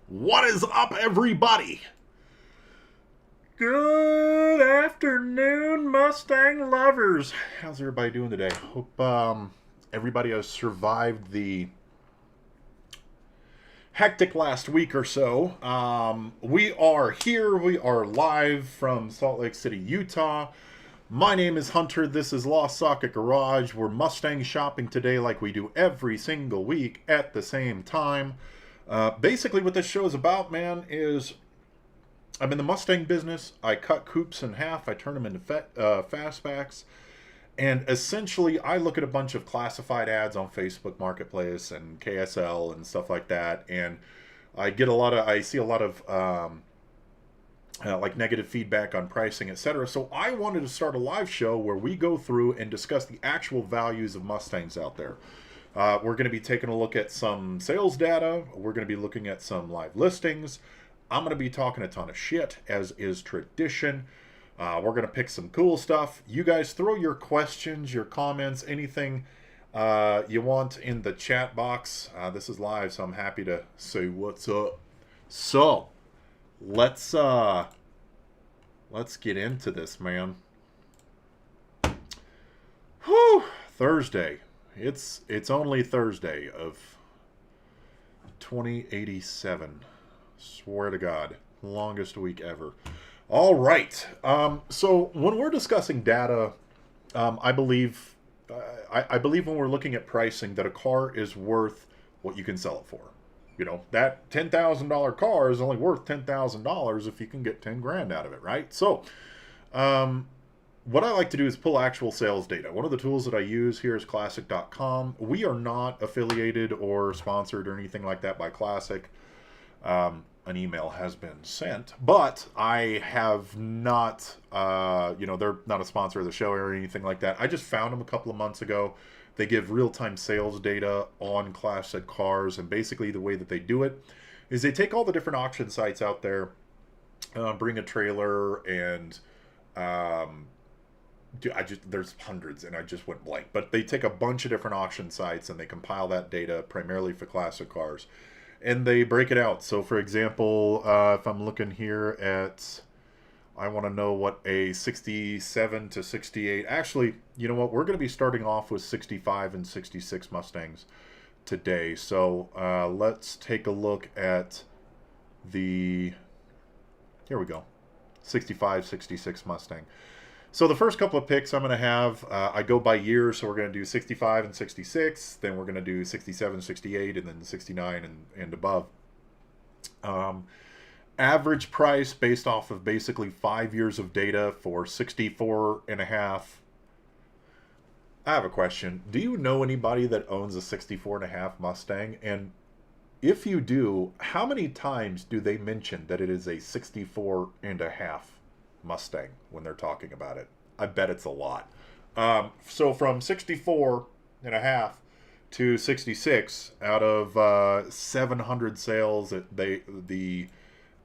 What is up, everybody? Good afternoon, Mustang lovers. How's everybody doing today? Hope everybody has survived the hectic last week or so. We are here. We are live from Salt Lake City, Utah. My name is Hunter. This is LostSocketGarage. We're Mustang shopping today like we do every single week at the same time. Basically what this show is about, man, is I'm in the Mustang business. I cut coupes in half. I turn them into fastbacks. And essentially, I look at a bunch of classified ads on Facebook Marketplace and KSL and stuff like that. And I see a lot of like negative feedback on pricing, etc. So I wanted to start a live show where we go through and discuss the actual values of Mustangs out there. We're going to be taking a look at some sales data. We're going to be looking at some live listings. I'm going to be talking a ton of shit, as is tradition. We're going to pick some cool stuff. You guys throw your questions, your comments, anything you want in the chat box. This is live, so I'm happy to say what's up. So, let's get into this, man. Whew, Thursday. It's only Thursday of 2087. Swear to God, longest week ever. All right. So when we're discussing data, I believe when we're looking at pricing that a car is worth what you can sell it for. You know, that $10,000 car is only worth $10,000 if you can get 10 grand out of it, right? So, what I like to do is pull actual sales data. One of the tools that I use here is Classic.com. We are not affiliated or sponsored or anything like that by Classic. An email has been sent, but I have not, they're not a sponsor of the show or anything like that. I just found them a couple of months ago. They give real-time sales data on ClassicCars, and basically the way that they do it is they take all the different auction sites out there, bring a trailer, and there's hundreds, and I just went blank. But they take a bunch of different auction sites, and they compile that data primarily for ClassicCars. And they break it out. So, for example, if I'm looking here at, I want to know what a 67 to 68. Actually, you know what? We're going to be starting off with 65 and 66 Mustangs today. So, let's take a look at the, here we go, 65, 66 Mustang. So the first couple of picks I'm going to have, I go by year, so we're going to do 65 and 66, then we're going to do 67, 68, and then 69 and above. Average price based off of basically 5 years of data for 64 and a half. I have a question. Do you know anybody that owns a 64 and a half Mustang? And if you do, how many times do they mention that it is a 64 and a half Mustang when they're talking about it? I bet it's a lot. So from 64 and a half to 66, out of 700 sales, the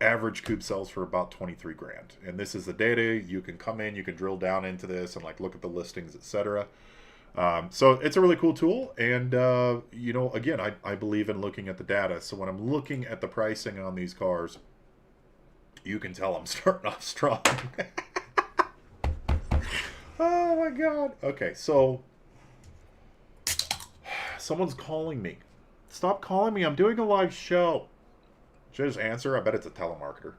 average coupe sells for about 23 grand. And this is the data. You can come in, you can drill down into this and like look at the listings, etc. So it's a really cool tool. And again, I believe in looking at the data. So when I'm looking at the pricing on these cars, you can tell I'm starting off strong. Oh my God. Okay, so someone's calling me. Stop calling me. I'm doing a live show. Should I just answer? I bet it's a telemarketer.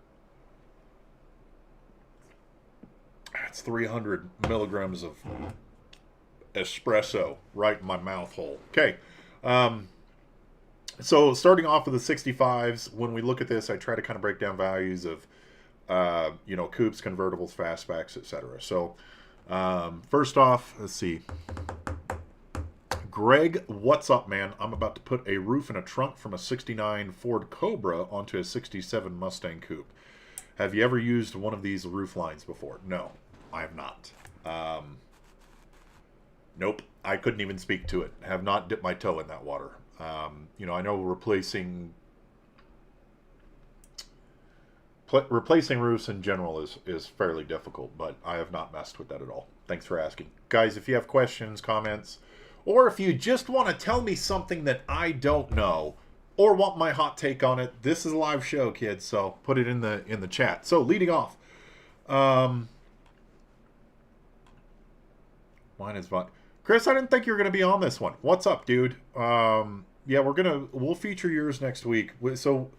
That's 300 milligrams of espresso right in my mouth hole. Okay. So starting off with the 65s, when we look at this, I try to kind of break down values of, coupes, convertibles, fastbacks, etc. So first off, let's see. Greg, what's up, man? I'm about to put a roof and a trunk from a 69 Ford Cobra onto a 67 Mustang coupe. Have you ever used one of these roof lines before? No, I have not. Nope, I couldn't even speak to it. Have not dipped my toe in that water. I know replacing replacing roofs in general is fairly difficult, but I have not messed with that at all. Thanks for asking. Guys, if you have questions, comments, or if you just want to tell me something that I don't know, or want my hot take on it, this is a live show, kids, so put it in the chat. So, leading off. Mine is fun. Chris, I didn't think you were going to be on this one. What's up, dude? Yeah, we'll feature yours next week. So,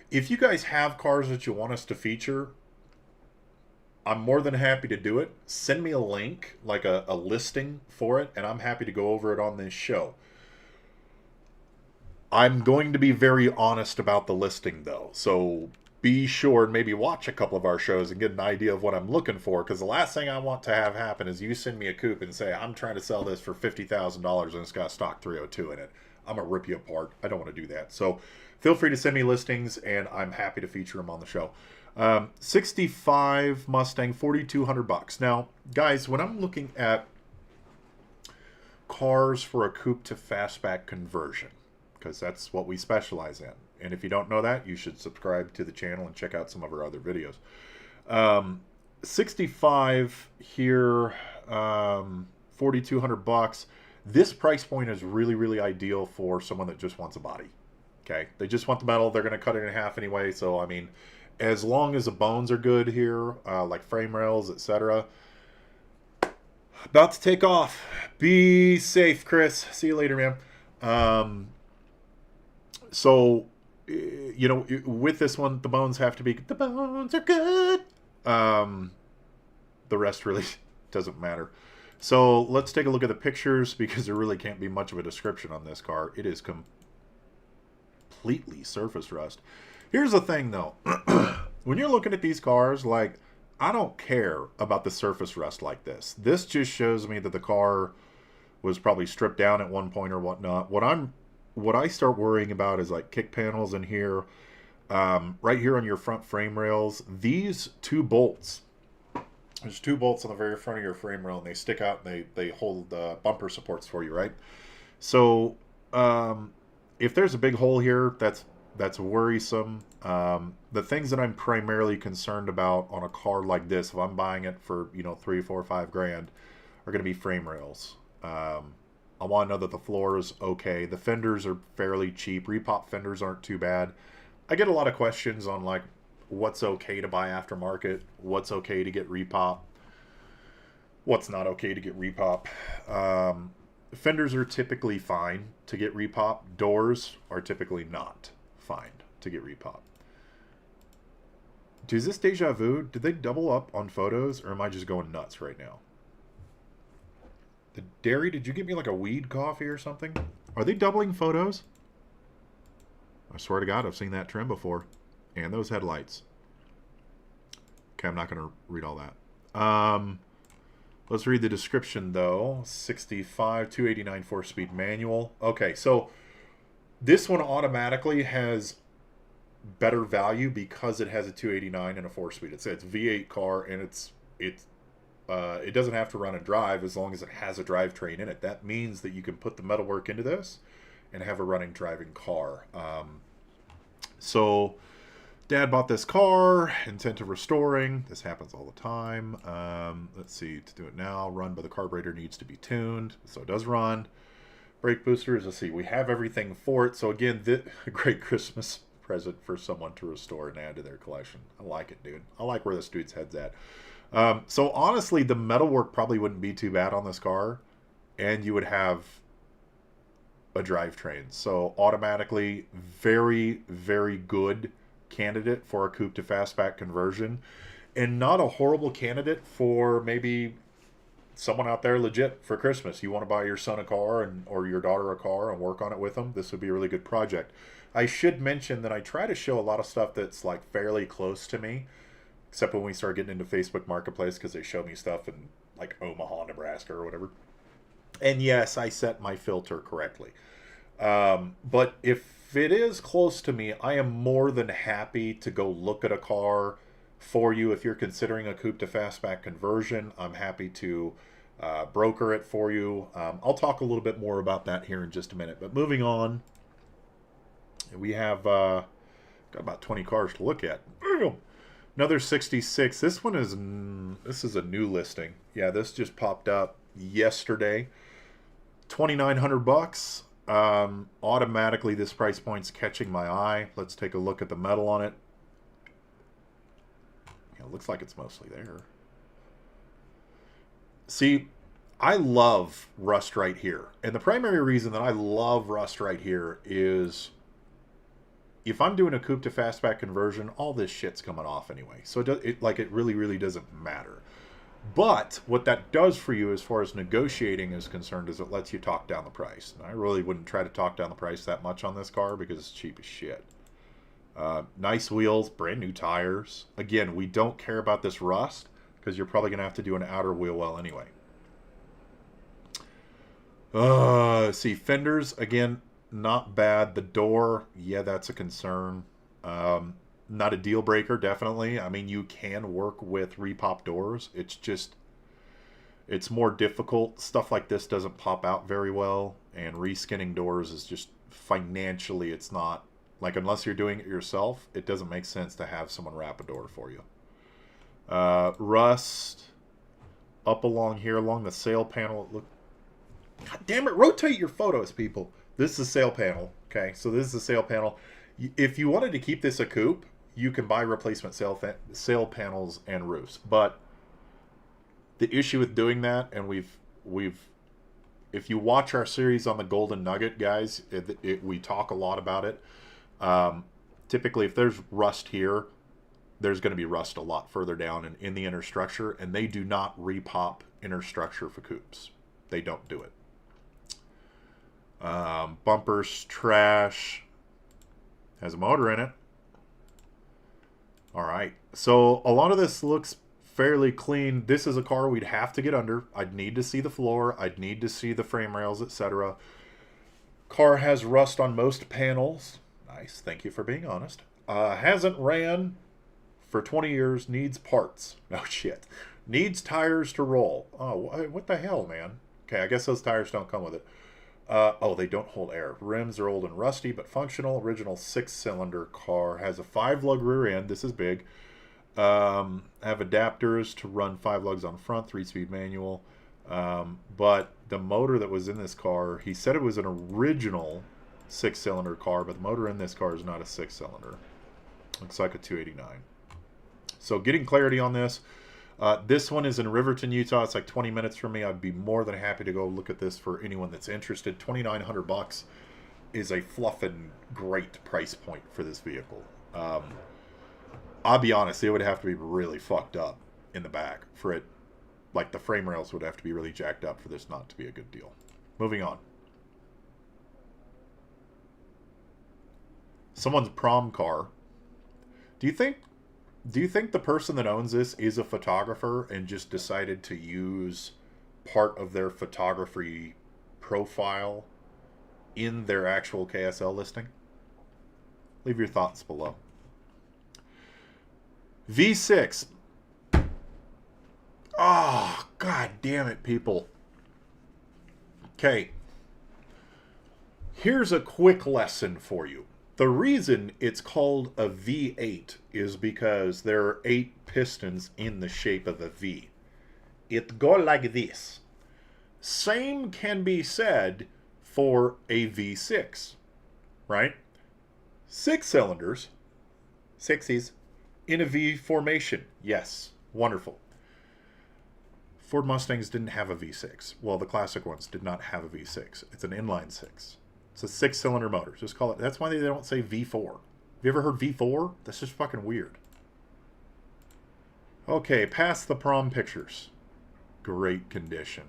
if you guys have cars that you want us to feature, I'm more than happy to do it. Send me a link, like a listing for it, and I'm happy to go over it on this show. I'm going to be very honest about the listing, though. So be sure and maybe watch a couple of our shows and get an idea of what I'm looking for, because the last thing I want to have happen is you send me a coupe and say, I'm trying to sell this for $50,000 and it's got stock 302 in it. I'm going to rip you apart. I don't want to do that. So feel free to send me listings, and I'm happy to feature them on the show. 65 Mustang, $4,200. Now, guys, when I'm looking at cars for a coupe to fastback conversion, because that's what we specialize in, and if you don't know that, you should subscribe to the channel and check out some of our other videos. 65 here, $4,200. This price point is really, really ideal for someone that just wants a body. Okay, they just want the metal. They're going to cut it in half anyway. So, I mean, as long as the bones are good here, like frame rails, etc. About to take off. Be safe, Chris. See you later, man. So, you know, with this one, the bones have to be, the bones are good. The rest really doesn't matter. So let's take a look at the pictures, because there really can't be much of a description on this car. It is completely surface rust. Here's the thing, though. When you're looking at these cars, like, I don't care about the surface rust like this. This just shows me that the car was probably stripped down at one point or whatnot. What I start worrying about is like kick panels in here, right here on your front frame rails. These two bolts, there's two bolts on the very front of your frame rail, and they stick out and they hold bumper supports for you, right? So if there's a big hole here, that's worrisome. The things that I'm primarily concerned about on a car like this, if I'm buying it for, you know, $3, $4, $5 grand, are going to be frame rails. I want to know that the floor is okay. The fenders are fairly cheap. Repop fenders aren't too bad. I get a lot of questions on, like, what's okay to buy aftermarket, what's okay to get repop, what's not okay to get repop. Fenders are typically fine to get repop. Doors are typically not fine to get repop. Is this deja vu? Did they double up on photos, or am I just going nuts right now? The dairy, did you give me like a weed coffee or something? Are they doubling photos? I swear to God, I've seen that trim before. And those headlights. Okay, I'm not going to read all that. Let's read the description, though. 65, 289 4-speed manual. Okay, so this one automatically has better value because it has a 289 and a 4-speed. It's a V8 car, and it doesn't have to run and drive as long as it has a drivetrain in it. That means that you can put the metalwork into this and have a running, driving car. So Dad bought this car, intent of restoring. This happens all the time. Let's see, to do it now, run, but the carburetor needs to be tuned. So it does run. Brake boosters, let's see, we have everything for it. So again, a great Christmas present for someone to restore and add to their collection. I like it, dude. I like where this dude's head's at. So honestly, the metalwork probably wouldn't be too bad on this car, and you would have a drivetrain. So automatically, very, very good candidate for a coupe to fastback conversion, and not a horrible candidate for maybe someone out there legit for Christmas. You want to buy your son a car or your daughter a car and work on it with them. This would be a really good project. I should mention that I try to show a lot of stuff that's like fairly close to me, except when we start getting into Facebook Marketplace, because they show me stuff in like Omaha, Nebraska or whatever. And yes, I set my filter correctly. But if it is close to me, I am more than happy to go look at a car for you. If you're considering a coupe to fastback conversion, I'm happy to broker it for you. I'll talk a little bit more about that here in just a minute. But moving on, we have got about 20 cars to look at. Another 66. This one is, this is a new listing. Yeah, this just popped up yesterday. 2,900 bucks. Automatically this price point's catching my eye. Let's take a look at the metal on it. Yeah, it looks like it's mostly there. See, I love rust right here. And the primary reason that I love rust right here is if I'm doing a coupe to fastback conversion, all this shit's coming off anyway. So it really, really doesn't matter. But what that does for you as far as negotiating is concerned is it lets you talk down the price. And I really wouldn't try to talk down the price that much on this car because it's cheap as shit. Nice wheels, brand new tires. Again, we don't care about this rust because you're probably going to have to do an outer wheel well anyway. See, fenders, again, not bad. The door, yeah, that's a concern. Not a deal breaker, definitely. I mean, you can work with repop doors. It's just, it's more difficult. Stuff like this doesn't pop out very well. And reskinning doors is just, financially, it's not, like, unless you're doing it yourself, it doesn't make sense to have someone wrap a door for you. Rust up along here, along the sail panel. Look, God damn it, rotate your photos, people. This is a sail panel, okay? So this is a sail panel. If you wanted to keep this a coupe, you can buy replacement sail panels and roofs. But the issue with doing that, and if you watch our series on the Golden Nugget, guys, we talk a lot about it. Typically, if there's rust here, there's going to be rust a lot further down in the inner structure, and they do not repop inner structure for coupes. They don't do it. Bumpers, trash. Has a motor in it. Alright, so a lot of this looks fairly clean. This is a car we'd have to get under. I'd need to see the floor. I'd need to see the frame rails, etc. Car has rust on most panels. Nice, thank you for being honest. Hasn't ran for 20 years. Needs parts. No shit. Needs tires to roll. Oh, what the hell, man? Okay, I guess those tires don't come with it. Oh, they don't hold air. Rims are old and rusty, but functional. Original 6-cylinder car. Has a 5-lug rear end. This is big. Have adapters to run 5 lugs on front, 3-speed manual. But the motor that was in this car, he said it was an original 6-cylinder car, but the motor in this car is not a 6-cylinder. Looks like a 289. So getting clarity on this. This one is in Riverton, Utah. It's like 20 minutes from me. I'd be more than happy to go look at this for anyone that's interested. 2,900 bucks is a fluffing great price point for this vehicle. I'll be honest, it would have to be really fucked up in the back for it. Like the frame rails would have to be really jacked up for this not to be a good deal. Moving on. Someone's prom car. Do you think the person that owns this is a photographer and just decided to use part of their photography profile in their actual KSL listing? Leave your thoughts below. V6. Oh, god damn it, people. Okay. Here's a quick lesson for you. The reason it's called a V8 is because there are 8 pistons in the shape of a V. It go like this. Same can be said for a V6, right? 6 cylinders, 6s, in a V formation. Yes, wonderful. Ford Mustangs didn't have a V6. Well, the classic ones did not have a V6. It's an inline 6. It's a 6-cylinder motor. Just call it. That's why they don't say V4. Have you ever heard V4? That's just fucking weird. Okay, past the prom pictures. Great condition.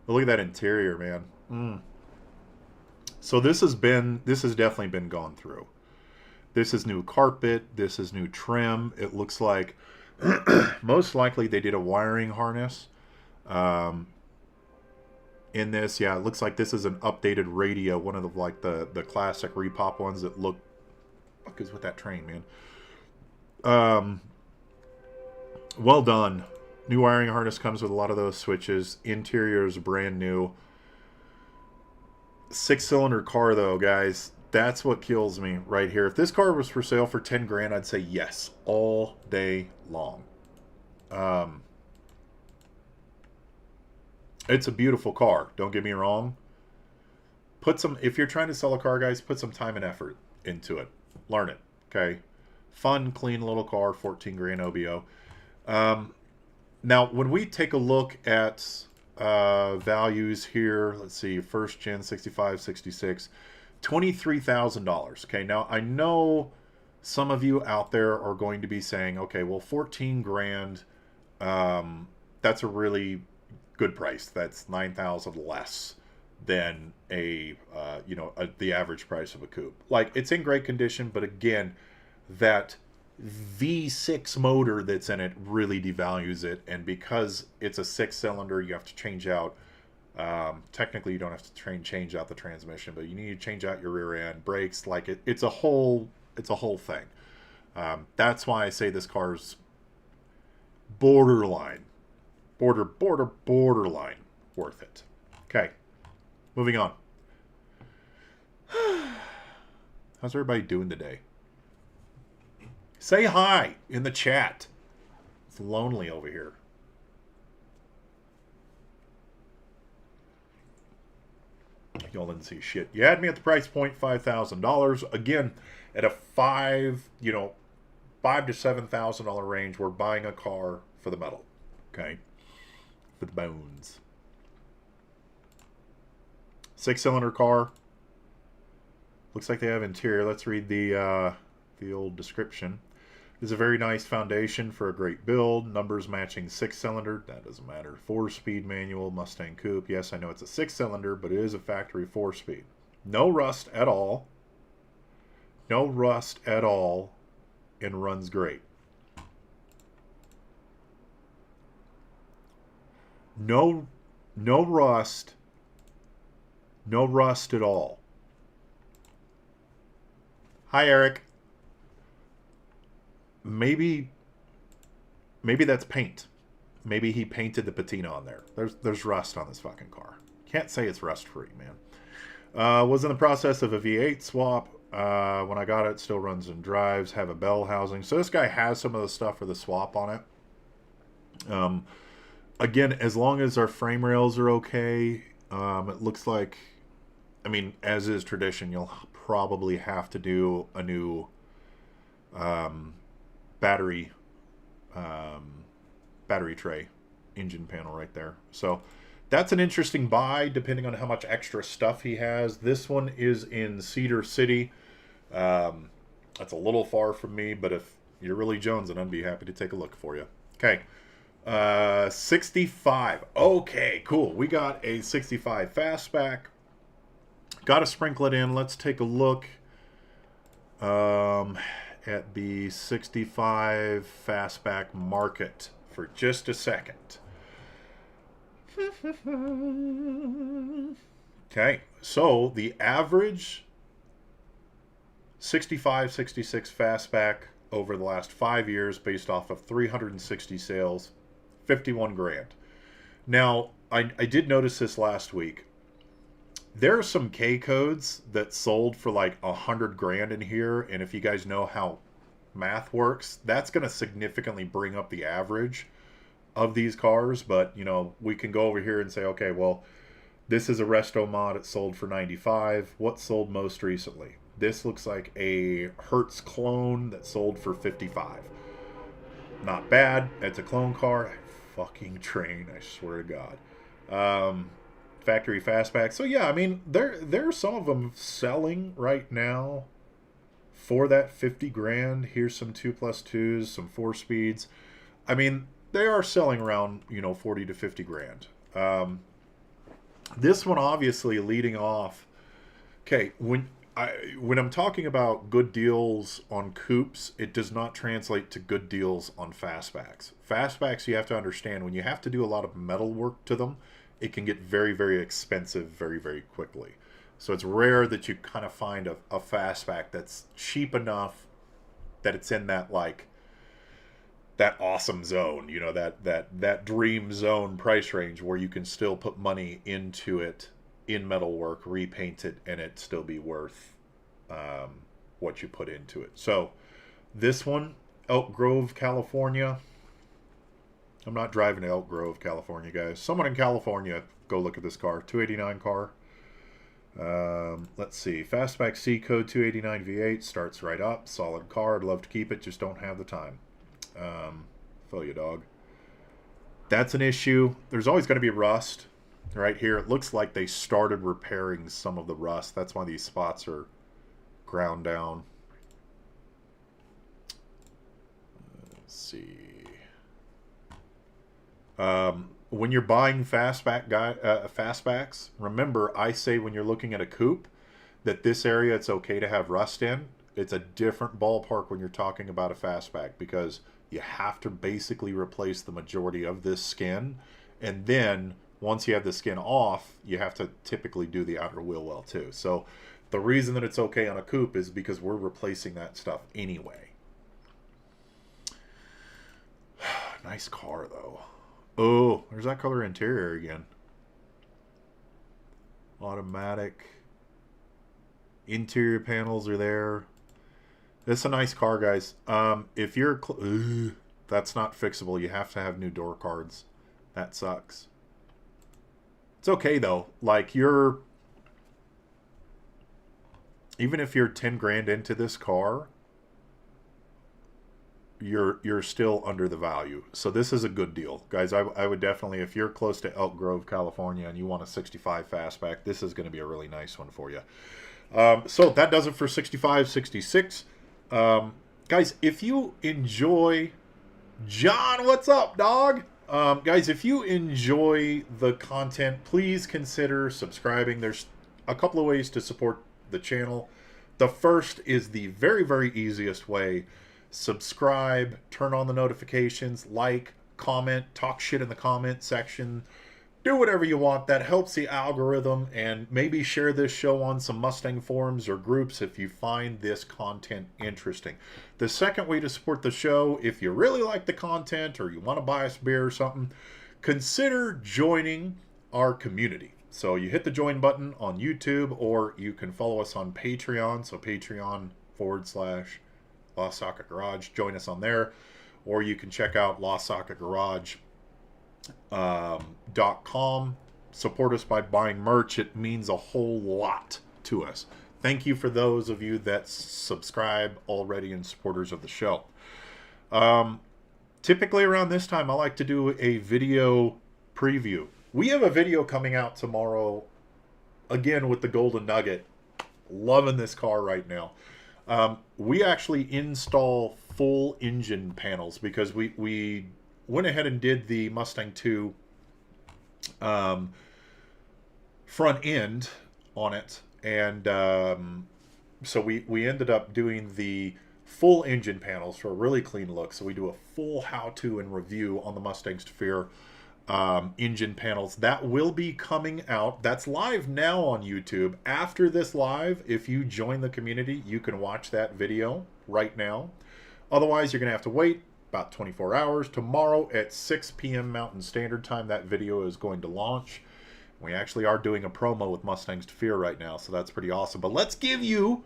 But look at that interior, man. So this has definitely been gone through. This is new carpet. This is new trim. It looks like most likely they did a wiring harness. In this, yeah, it looks like this is an updated radio, one of the classic repop ones that look. Fuck is with that train, man. Well done. New wiring harness comes with a lot of those switches. Interior is brand new. 6-cylinder car, though, guys. That's what kills me right here. If this car was for sale for 10 grand, I'd say yes, all day long. It's a beautiful car. Don't get me wrong. If you're trying to sell a car, guys, put some time and effort into it. Learn it. Okay. Fun, clean little car, 14 grand OBO. Now, when we take a look at values here, let's see, first gen 65, 66, $23,000. Okay. Now, I know some of you out there are going to be saying, okay, well, 14 grand, that's a really good price. That's 9,000 less than the average price of a coupe. Like, it's in great condition, but again, that V6 motor that's in it really devalues it, and because it's a 6-cylinder, you have to change out, technically you don't have to change out the transmission, but you need to change out your rear end, brakes, like it's a whole thing. That's why I say this car's borderline worth it. Okay, moving on. How's everybody doing today? Say hi in the chat. It's lonely over here. Y'all didn't see shit. You had me at the price point, $5,000. Again, at a $5,000 to $7,000 range, we're buying a car for the metal. Okay, for the bones. 6-cylinder car. Looks like they have interior. Let's read the old description. Is a very nice foundation for a great build. Numbers matching 6-cylinder. That doesn't matter. 4-speed manual Mustang Coupe. Yes, I know it's a 6-cylinder, but it is a factory 4-speed. No rust at all. No rust at all, and runs great. No rust. No rust at all. Hi, Eric. Maybe that's paint. Maybe he painted the patina on there. There's rust on this fucking car. Can't say it's rust free, man. Was in the process of a V8 swap. When I got it, still runs and drives. Have a bell housing. So this guy has some of the stuff for the swap on it. Again, as long as our frame rails are okay, it looks like, I mean, as is tradition, you'll probably have to do a new battery tray, engine panel right there. So that's an interesting buy, depending on how much extra stuff he has. This one is in Cedar City. That's a little far from me, but if you're really jonesing, I'd be happy to take a look for you. Okay. 65. Okay, cool. We got a 65 Fastback. Got to sprinkle it in. Let's take a look at the 65 Fastback market for just a second. Okay, so the average 65, 66 Fastback over the last 5 years, based off of 360 sales, 51 grand. Now, I did notice this last week. There are some K codes that sold for like 100 grand in here, and if you guys know how math works, that's going to significantly bring up the average of these cars. But, you know, we can go over here and say, okay, well, this is a resto mod. It sold for 95. What sold most recently? This looks like a Hertz clone that sold for 55. Not bad. It's a clone car. Fucking train, I swear to God. Factory Fastback. So yeah, I mean, there's some of them selling right now for that 50 grand. Here's some 2+2s, some 4-speeds. I mean, they are selling around, 40 to 50 grand. This one obviously leading off. Okay, when I'm talking about good deals on coupes, it does not translate to good deals on fastbacks. Fastbacks, you have to understand, when you have to do a lot of metal work to them, it can get very, very expensive very, very quickly. So it's rare that you kind of find a fastback that's cheap enough that it's in that, like, that awesome zone, that dream zone price range where you can still put money into it in metal work, repaint it, and it still be worth what you put into it. So this one, Elk Grove, California. I'm not driving to Elk Grove, California, guys. Someone in California, go look at this car. 289 car. Let's see. Fastback C code 289 V8. Starts right up. Solid car. I'd love to keep it. Just don't have the time. Fill you, dog. That's an issue. There's always going to be rust. Right here, it looks like they started repairing some of the rust. That's why these spots are ground down. Let's see. When you're buying fastbacks, remember I say when you're looking at a coupe that this area it's okay to have rust in. It's a different ballpark when you're talking about a fastback because you have to basically replace the majority of this skin, and then once you have the skin off, you have to typically do the outer wheel well too. So the reason that it's okay on a coupe is because we're replacing that stuff anyway. Nice car though. Oh, there's that color interior again. Automatic. Interior panels are there. It's a nice car, guys. If you're... that's not fixable. You have to have new door cards. That sucks. It's okay, though. Like, you're... Even if you're 10 grand into this car, you're still under the value. So this is a good deal. Guys, I would definitely, if you're close to Elk Grove, California, and you want a 65 fastback, this is going to be a really nice one for you. So that does it for 65, 66. Guys, if you enjoy... John, what's up, dog? Guys, if you enjoy the content, please consider subscribing. There's a couple of ways to support the channel. The first is the very, very easiest way. Subscribe, turn on the notifications, like, comment, talk shit in the comment section. Do whatever you want. That helps the algorithm, and maybe share this show on some Mustang forums or groups if you find this content interesting. The second way to support the show, if you really like the content or you want to buy us beer or something, consider joining our community. So you hit the join button on YouTube, or you can follow us on Patreon. So Patreon.com/LostSocketGarage. Join us on there. Or you can check out LostSocketGarage.com. Support us by buying merch. It means a whole lot to us. Thank you for those of you that subscribe already and supporters of the show. Typically around this time, I like to do a video preview. We have a video coming out tomorrow, again with the Golden Nugget. Loving this car right now. We actually install full engine panels because we went ahead and did the Mustang 2 front end on it, and so we ended up doing the full engine panels for a really clean look. So we do a full how-to and review on the Mustangs to Fear engine panels. That will be coming out. That's live now on YouTube. After this live, if you join the community, you can watch that video right now. Otherwise, you're gonna have to wait about 24 hours. Tomorrow at 6 p.m. Mountain Standard Time, that video is going to launch. We actually are doing a promo with Mustangs to Fear right now, so that's pretty awesome. But let's give you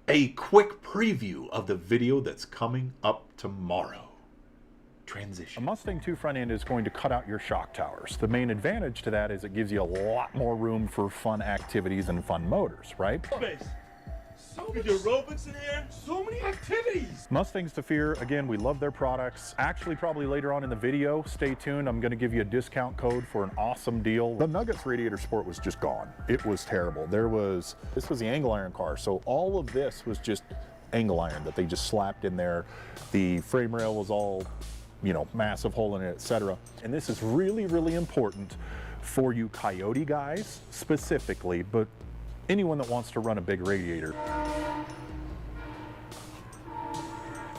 a quick preview of the video that's coming up tomorrow. Transition. A Mustang 2 front end is going to cut out your shock towers. The main advantage to that is it gives you a lot more room for fun activities and fun motors, right? So many aerobics in here, so many activities. Mustangs to Fear, again, we love their products. Actually, probably later on in the video, stay tuned. I'm going to give you a discount code for an awesome deal. The Nuggets radiator sport was just gone. It was terrible. This was the angle iron car, so all of this was just angle iron that they just slapped in there. The frame rail was all, you know, massive hole in it, etc. And this is really, really important for you Coyote guys specifically, but anyone that wants to run a big radiator.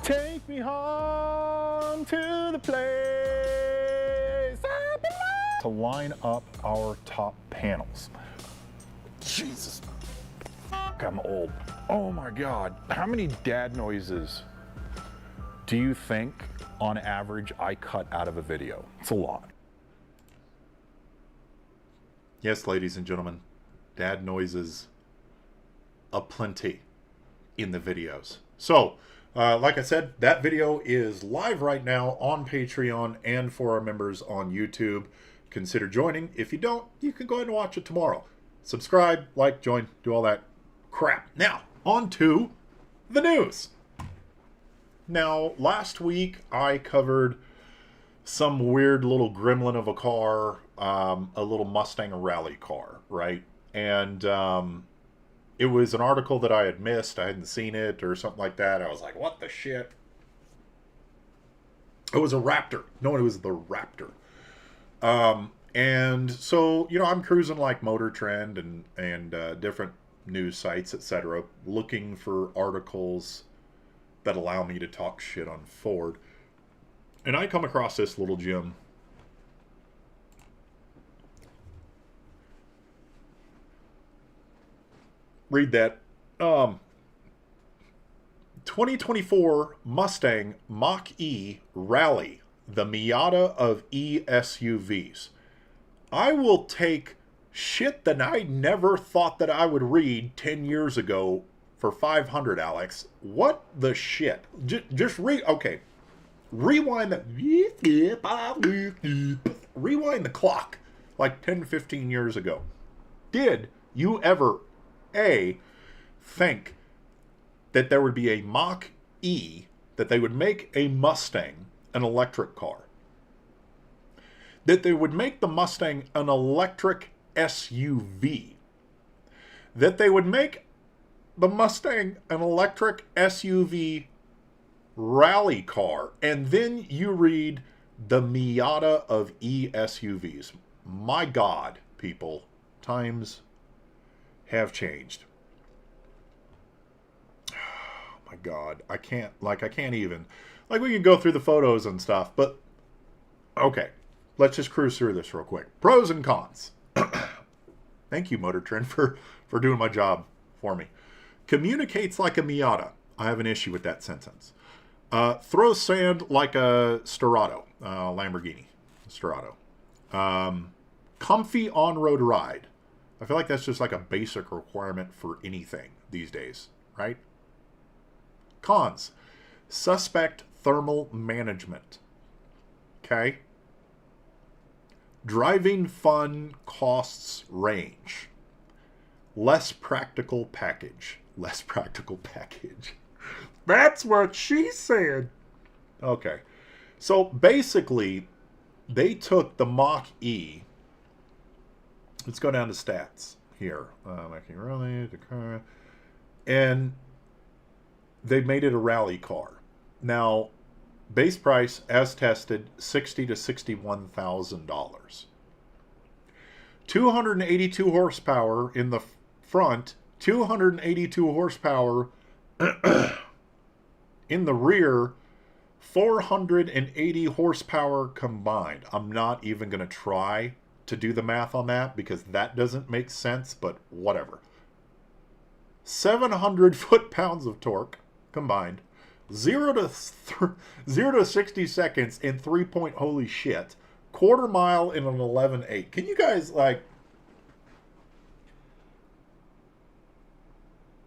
Take me home to the place I belong. To line up our top panels. Jesus, I'm old. Oh my God, how many dad noises do you think on average I cut out of a video? It's a lot. Yes, ladies and gentlemen, dad noises aplenty. in the videos. So, like I said, that video is live right now on Patreon and for our members on YouTube. Consider joining. If you don't, you can go ahead and watch it tomorrow. Subscribe, like, join, do all that crap. Now, on to the news. Now, last week I covered some weird little gremlin of a car, a little Mustang rally car, right? And it was an article that I had missed. I hadn't seen it or something like that. I was like, what the shit? It was a Raptor. No, it was the Raptor. And so, you know, I'm cruising like Motor Trend and different news sites, etc., looking for articles that allow me to talk shit on Ford. And I come across this little gem. Read that. 2024 Mustang Mach-E Rally, the Miata of e-SUVs. I will take shit that I never thought that I would read 10 years ago for 500, Alex. What the shit? Just read. Okay. Rewind the clock like 10, 15 years ago. Did you ever, A, think that there would be a Mach-E, that they would make a Mustang an electric car? That they would make the Mustang an electric SUV? That they would make the Mustang an electric SUV rally car? And then you read the Miata of e-SUVs. My God, people, times have changed. Oh my God, I can't even, like, we can go through the photos and stuff, but okay, let's just cruise through this real quick. Pros and cons. Thank you, Motor Trend, for doing my job for me. Communicates like a Miata. I have an issue with that sentence. Throws sand like a Sterrato, Lamborghini Sterrato. Comfy on-road ride. I feel like that's just like a basic requirement for anything these days, right? Cons. Suspect thermal management. Okay. Driving fun costs range. Less practical package. Less practical package. That's what she said. Okay. So basically, they took the Mach-E. Let's go down to stats here. And they made it a rally car. Now, base price, as tested, $60,000 to $61,000. 282 horsepower in the front, 282 horsepower in the rear, 480 horsepower combined. I'm not even going to try to do the math on that because that doesn't make sense, but whatever. 700 foot-pounds of torque combined. 0 to 60 seconds in 3 holy shit. Quarter mile in an 11.8. Can you guys, like,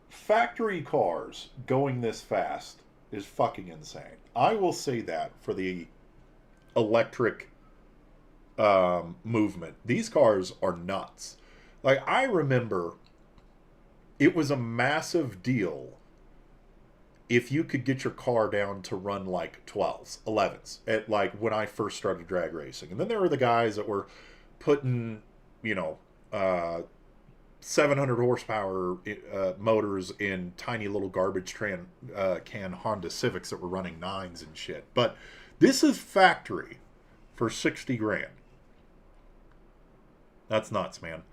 factory cars going this fast is fucking insane. I will say that for the electric movement. These cars are nuts. Like, I remember it was a massive deal if you could get your car down to run like 12s, 11s, at like when I first started drag racing. And then there were the guys that were putting, 700 horsepower motors in tiny little garbage can Honda Civics that were running 9s and shit. But this is factory for 60 grand. That's nuts, man.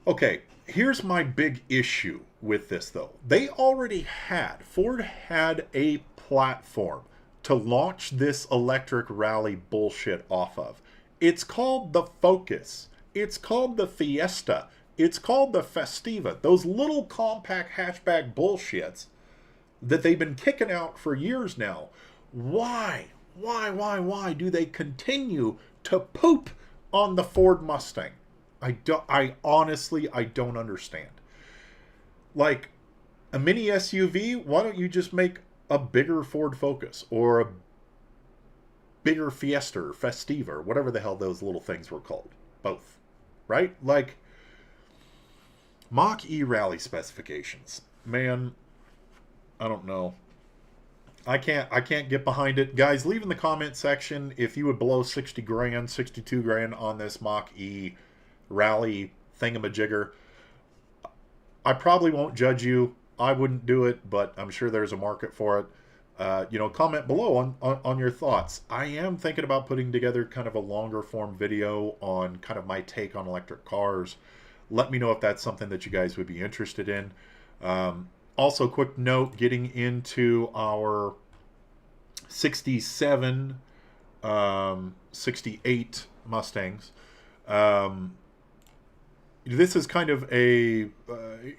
Okay, here's my big issue with this, though. Ford had a platform to launch this electric rally bullshit off of. It's called the Focus. It's called the Fiesta. It's called the Festiva. Those little compact hatchback bullshits that they've been kicking out for years now. Why do they continue to poop on the Ford Mustang? I honestly don't understand. Like, a mini SUV, why don't you just make a bigger Ford Focus or a bigger Fiesta or Festiva or whatever the hell those little things were called? Both, right? Like, Mach-E rally specifications. Man, I don't know. I can't get behind it. Guys, leave in the comment section if you would blow 60 grand, 62 grand on this Mach-E rally thingamajigger. I probably won't judge you. I wouldn't do it, but I'm sure there's a market for it. You know, comment below on your thoughts. I am thinking about putting together kind of a longer form video on kind of my take on electric cars. Let me know if that's something that you guys would be interested in. Also, quick note, getting into our 67, 68 Mustangs. This is kind of a,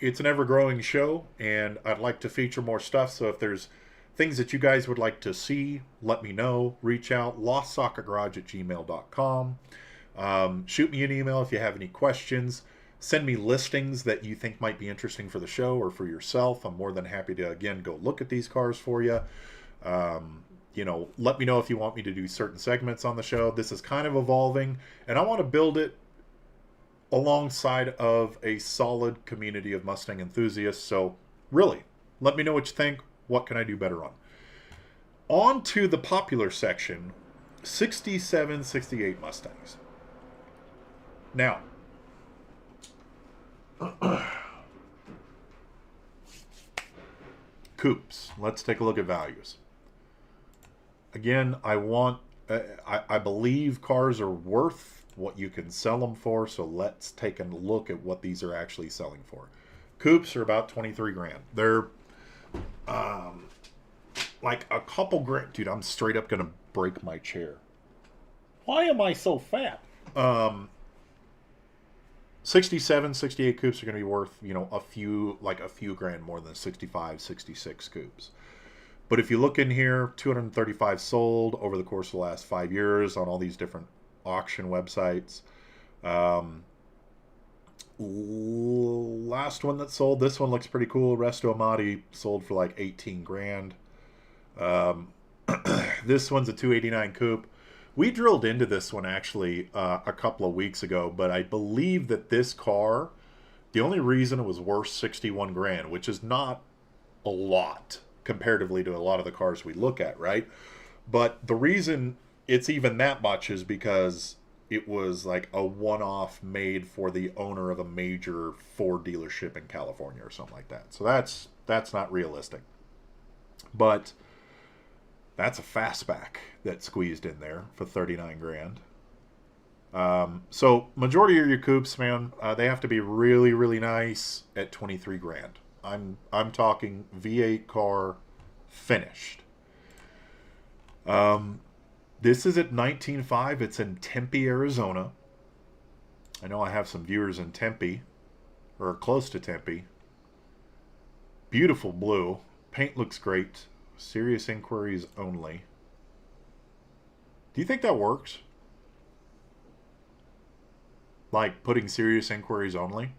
it's an ever-growing show, and I'd like to feature more stuff, so if there's things that you guys would like to see, let me know. Reach out, LostSocketGarage@gmail.com. Shoot me an email if you have any questions. Send me listings that you think might be interesting for the show or for yourself. I'm more than happy to, again, go look at these cars for you. You know, let me know if you want me to do certain segments on the show. This is kind of evolving, and I want to build it alongside of a solid community of Mustang enthusiasts. So really, let me know what you think. What can I do better on? On to the popular section, 67, 68 Mustangs. Now, coupes. Let's take a look at values. Again, I believe cars are worth what you can sell them for, so let's take a look at what these are actually selling for. Coupes are about 23 grand. They're like a couple grand. Dude, I'm straight up gonna break my chair. Why am I so fat? 67, 68 coupes are gonna be worth, you know, a few grand more than 65, 66 coupes. But if you look in here, 235 sold over the course of the last 5 years on all these different auction websites. Last one that sold, this one looks pretty cool. Resto Amati sold for like 18 grand. This one's a 289 coupe. We drilled into this one actually a couple of weeks ago, but I believe that this car, the only reason it was worth 61 grand, which is not a lot comparatively to a lot of the cars we look at, right? But the reason it's even that much is because it was like a one-off made for the owner of a major Ford dealership in California or something like that. So that's not realistic. But that's a fastback that squeezed in there for 39 grand. So majority of your coupes, man, they have to be really, really nice at 23 grand. I'm talking V8 car finished. This is at 19.5. It's in Tempe, Arizona. I know I have some viewers in Tempe, or close to Tempe. Beautiful blue. Paint looks great. Serious inquiries only. Do you think that works? Like putting serious inquiries only?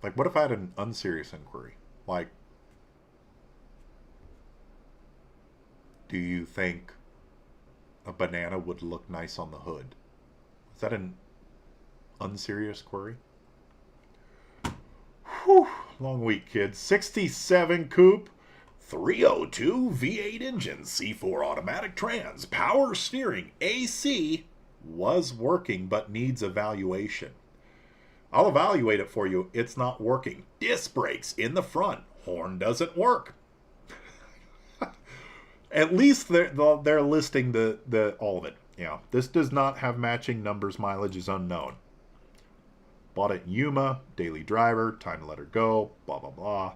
Like, what if I had an unserious inquiry? Like, do you think a banana would look nice on the hood? Is that an unserious query? Whew, long week, kids. 67 coupe, 302 V8 engine, C4 automatic trans, power steering, AC, was working but needs evaluation. I'll evaluate it for you. It's not working. Disc brakes in the front. Horn doesn't work. At least they're listing the all of it. Yeah, this does not have matching numbers. Mileage is unknown. Bought it in Yuma, daily driver, time to let her go, blah, blah, blah.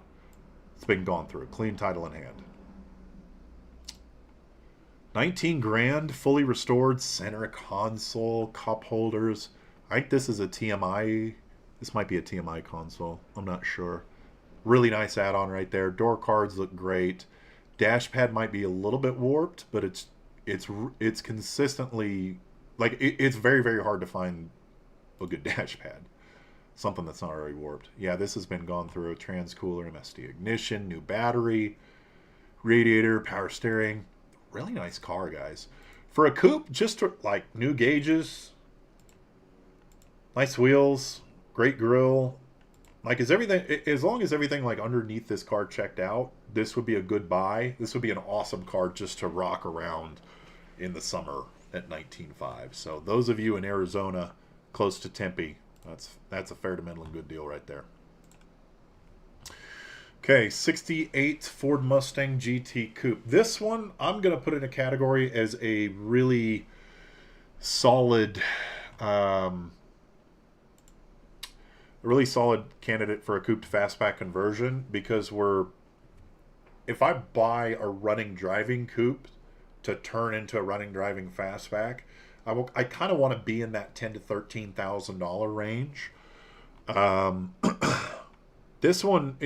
It's been gone through. Clean title in hand. 19 grand, fully restored, center console, cup holders. I think this is a TMI. This might be a TMI console. I'm not sure. Really nice add-on right there. Door cards look great. Dash pad might be a little bit warped, but it's consistently, like, it's very, very hard to find a good dash pad. Something that's not already warped. Yeah, this has been gone through a transcooler, MSD ignition, new battery, radiator, power steering. Really nice car, guys. For a coupe, just like new gauges, nice wheels, great grille. Like, is everything, as long as everything like underneath this car checked out, this would be a good buy. This would be an awesome car just to rock around in the summer at 19.5. So those of you in Arizona, close to Tempe, that's a fair to middling good deal right there. Okay, 68 Ford Mustang GT Coupe. This one, I'm going to put in a category as a really solid, candidate for a coupe to fastback conversion, because if I buy a running driving coupe to turn into a running driving fastback, I kind of want to be in that $10,000 to $13,000 range. This one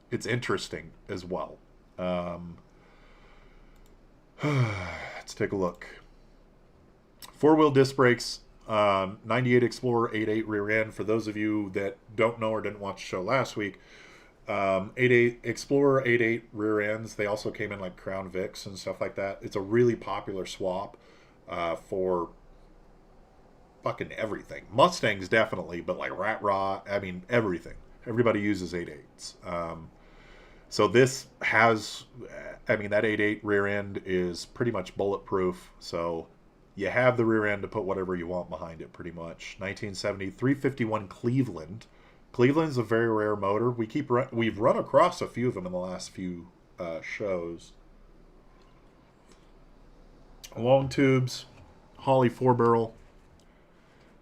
it's interesting as well. Let's take a look. Four-wheel disc brakes, 98 Explorer 8.8 rear end. For those of you that don't know or didn't watch the show last week, 8.8 Explorer 8.8 rear ends. They also came in like Crown Vics and stuff like that. It's a really popular swap for fucking everything. Mustangs definitely, but like Rat Rod, I mean everything. Everybody uses 8.8s. So this has, I mean, that 8.8 rear end is pretty much bulletproof. So you have the rear end to put whatever you want behind it, pretty much. 1970 351 Cleveland. Cleveland's a very rare motor. We've run across a few of them in the last few shows. Long tubes, Holly 4-barrel.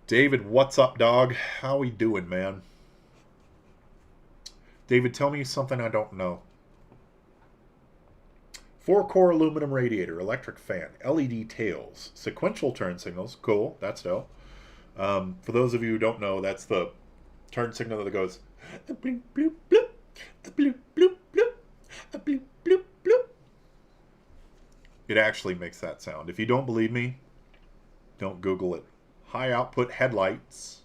David, what's up, dog? How we doing, man? David, tell me something I don't know. 4-core aluminum radiator, electric fan, LED tails, sequential turn signals. Cool, that's dope. For those of you who don't know, that's the turn signal that goes bloop, bloop, bloop, bloop, bloop, bloop, bloop, bloop, bloop. It actually makes that sound. If you don't believe me, don't Google it. High output headlights.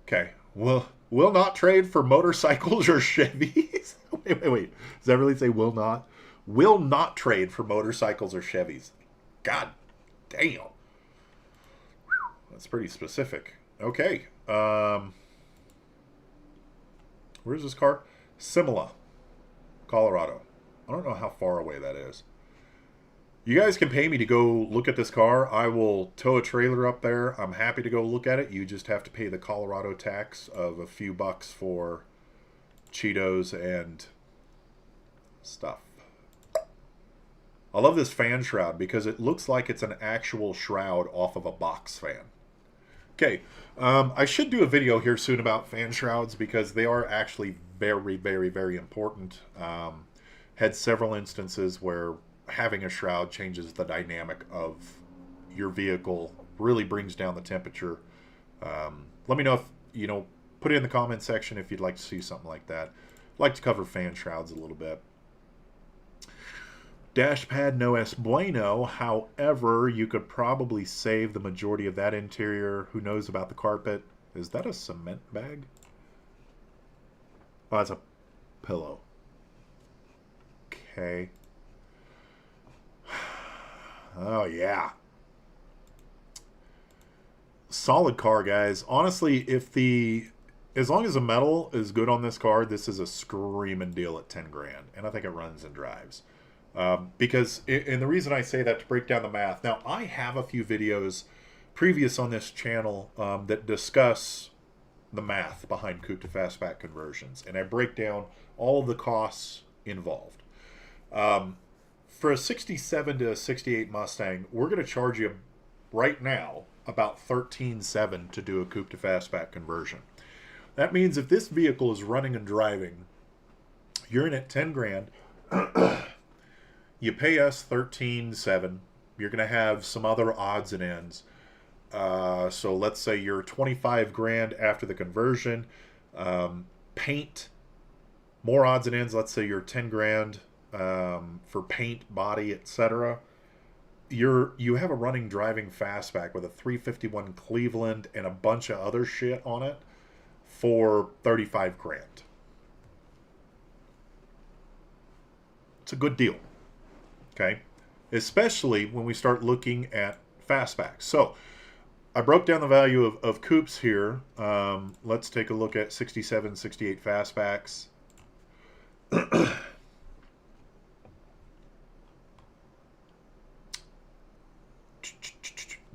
Okay, will not trade for motorcycles or Chevys. wait. Does that really say will not? Will not trade for motorcycles or Chevys. God damn. That's pretty specific. Okay. Where's this car? Simila, Colorado. I don't know how far away that is. You guys can pay me to go look at this car. I will tow a trailer up there. I'm happy to go look at it. You just have to pay the Colorado tax of a few bucks for Cheetos and stuff. I love this fan shroud because it looks like it's an actual shroud off of a box fan. Okay, I should do a video here soon about fan shrouds because they are actually very, very, very important. Had several instances where having a shroud changes the dynamic of your vehicle, really brings down the temperature. Let me know if, put it in the comment section if you'd like to see something like that. I'd like to cover fan shrouds a little bit. Dash pad, no es bueno. However, you could probably save the majority of that interior. Who knows about the carpet? Is that a cement bag? Oh, that's a pillow. Okay. Oh, yeah. Solid car, guys. Honestly, as long as the metal is good on this car, this is a screaming deal at 10 grand. And I think it runs and drives. And the reason I say that, to break down the math. Now, I have a few videos previous on this channel that discuss the math behind coupe to fastback conversions. And I break down all of the costs involved. For a 67 to a 68 Mustang, we're going to charge you right now about $13,700 to do a coupe to fastback conversion. That means if this vehicle is running and driving, you're in at 10 grand. You pay us $13,700. You're going to have some other odds and ends. So let's say you're 25 grand after the conversion. Paint, more odds and ends. Let's say you're 10 grand for paint, body, etc. you have a running driving fastback with a 351 Cleveland and a bunch of other shit on it for 35 grand. It's a good deal. Okay? Especially when we start looking at fastbacks. So, I broke down the value of coupes here. Let's take a look at 67, 68 fastbacks.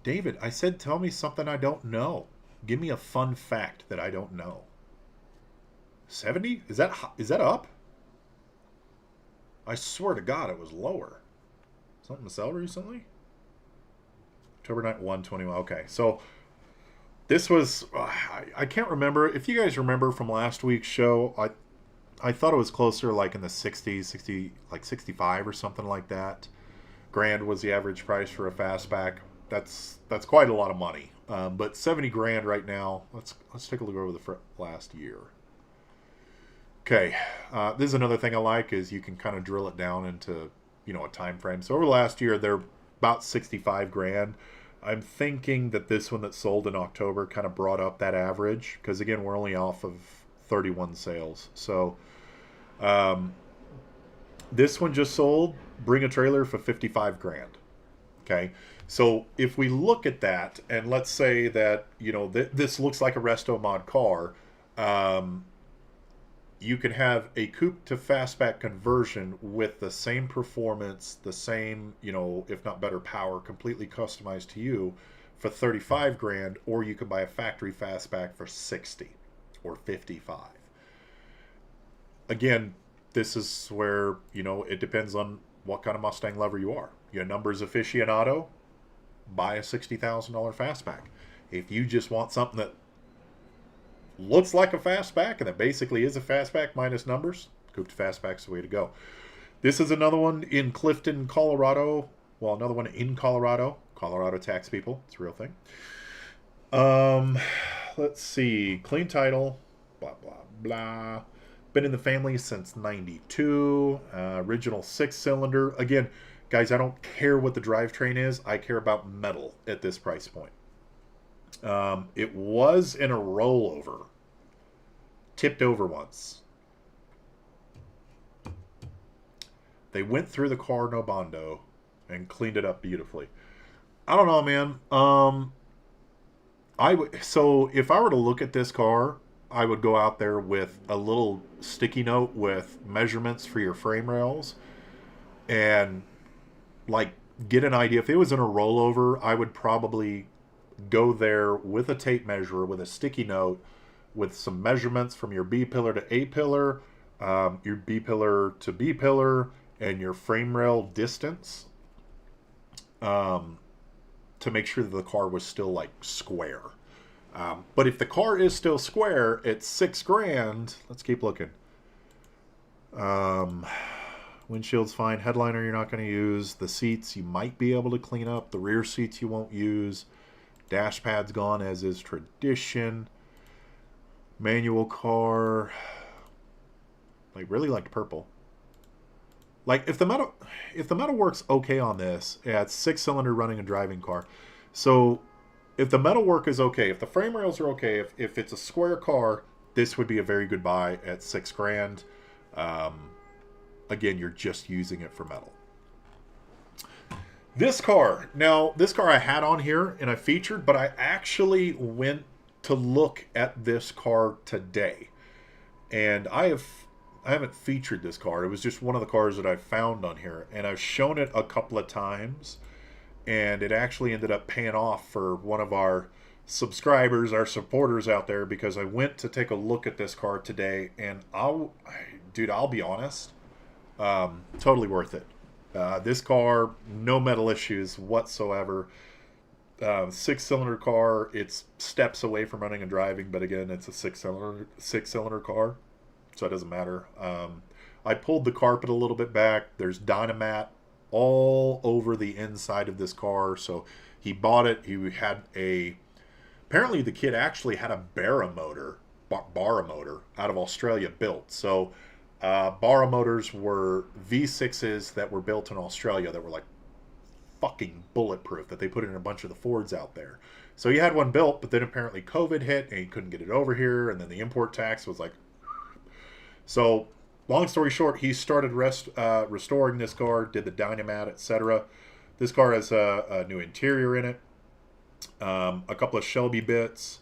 David, I said tell me something I don't know. Give me a fun fact that I don't know. 70? Is that up? I swear to God it was lower. Something to sell recently? October 9th, 121. Okay, so this was, I can't remember. If you guys remember from last week's show, I thought it was closer like in the 60s, 60, like 65 or something like that. Grand was the average price for a fastback. That's quite a lot of money. But 70 grand right now. Let's take a look over the last year. Okay, this is another thing I like is you can kind of drill it down into, you know, a time frame. So over the last year, they're about 65 grand. I'm thinking that this one that sold in October kind of brought up that average because, again, we're only off of 31 sales. So this one just sold, bring a trailer for 55 grand. Okay, so if we look at that and let's say that, you know, this looks like a resto mod car, you can have a coupe to fastback conversion with the same performance, the same, you know, if not better power, completely customized to you for 35 grand, or you can buy a factory fastback for 60 or 55. Again, this is where, you know, it depends on what kind of Mustang lover you are. You're a numbers aficionado, buy a $60,000 fastback. If you just want something that looks like a fastback and that basically is a fastback minus numbers, coupe to fastback's the way to go. This is another one in Clifton, Colorado. Well, another one in Colorado. Colorado tax people. It's a real thing. Let's see. Clean title. Blah, blah, blah. Been in the family since 92. Original 6-cylinder. Again, guys, I don't care what the drivetrain is. I care about metal at this price point. It was in a rollover. Tipped over once. They went through the car no bondo and cleaned it up beautifully. I don't know, man. So if I were to look at this car, I would go out there with a little sticky note with measurements for your frame rails and like get an idea. If it was in a rollover, I would probably go there with a tape measure with a sticky note with some measurements from your B pillar to A pillar, your B pillar to B pillar, and your frame rail distance to make sure that the car was still like square. But if the car is still square at 6 grand, let's keep looking. Windshield's fine. Headliner you're not going to use. The seats you might be able to clean up. The rear seats you won't use. Dash pad's gone as is tradition. Manual car. Like really liked purple. Like if the metal works okay on this, yeah, it's 6-cylinder running and driving car. So if the metal work is okay, if the frame rails are okay, if it's a square car, this would be a very good buy at 6 grand. Again, you're just using it for metal. This car I had on here and I featured, but I actually went to look at this car today. And I haven't featured this car. It was just one of the cars that I found on here. And I've shown it a couple of times. And it actually ended up paying off for one of our subscribers, our supporters out there, because I went to take a look at this car today. And I'll be honest, totally worth it. This car, no metal issues whatsoever. 6-cylinder car. It's steps away from running and driving, but again, it's a 6-cylinder car, so it doesn't matter. I pulled the carpet a little bit back. There's Dynamat all over the inside of this car. So he bought it. He had apparently the kid actually had a Barra motor out of Australia built. So Barra motors were V6s that were built in Australia that were like fucking bulletproof that they put in a bunch of the Fords out there. So he had one built, but then apparently COVID hit and he couldn't get it over here, and then the import tax was like... So, long story short, he started restoring this car, did the dynamat, etc. This car has a new interior in it, a couple of Shelby bits.